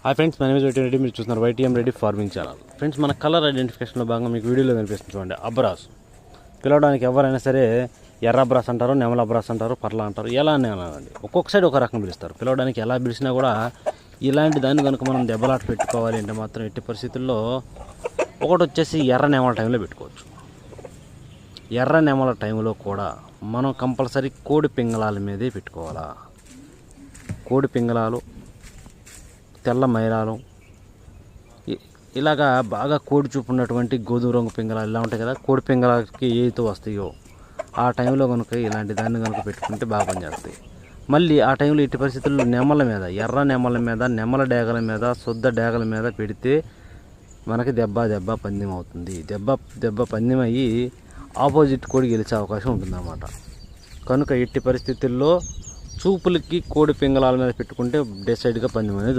Hi friends, మన name Reddy. మీరు చూస్తున్నారు YTM Reddy farming channel. Friends, మన కలర్ ఐడెంటిఫికేషన్లో భాగంగా మీకు వీడియోలో కనిపిస్తుంది చూడండి. అబ్రాస్ పిలవడానికి ఎవరైనా సరే ఎర్ర అబ్రాస్ అంటారు, నెమల అబ్రాస్ అంటారు, పర్లా అంటారు, ఎలా అని అనండి. ఒక్కొక్క సైడ్ ఒక రకం పిలుస్తారు. పిలవడానికి ఎలా పిలిచినా కూడా ఇలాంటి దాన్ని కనుక మనం దెబ్బలాట పెట్టుకోవాలి అంటే మాత్రం ఎట్టి పరిస్థితుల్లో ఒకటి వచ్చేసి ఎర్ర నెమల టైంలో పెట్టుకోవచ్చు. ఎర్ర నెమల టైంలో కూడా మనం కంపల్సరీ కోడి పింగళాల మీదే పెట్టుకోవాలా. కోడి పింగళాలు, తెల్ల మైరాలు, ఇలాగా బాగా కోడి చూపు ఉన్నటువంటి గోధుమ రంగు పింగళాలు ఇలా ఉంటాయి కదా. కోడి పింగళాలకి ఏతో వస్తాయో ఆ టైంలో కనుక ఇలాంటి దాన్ని కనుక పెట్టుకుంటే బాగా పనిచేస్తాయి. మళ్ళీ ఆ టైంలో ఎట్టి పరిస్థితుల్లో నెమల మీద, ఎర్ర నెమల మీద, నెమల డేగల మీద, శుద్ధ డేగల మీద పెడితే మనకి దెబ్బ పందెం అవుతుంది. దెబ్బ పందెం అయ్యి ఆపోజిట్ కోడి గెలిచే అవకాశం ఉంటుందన్నమాట. కనుక ఎట్టి పరిస్థితుల్లో చూపులకి కోడి పింగళాల మీద పెట్టుకుంటే డిసైడ్గా పందెం అనేది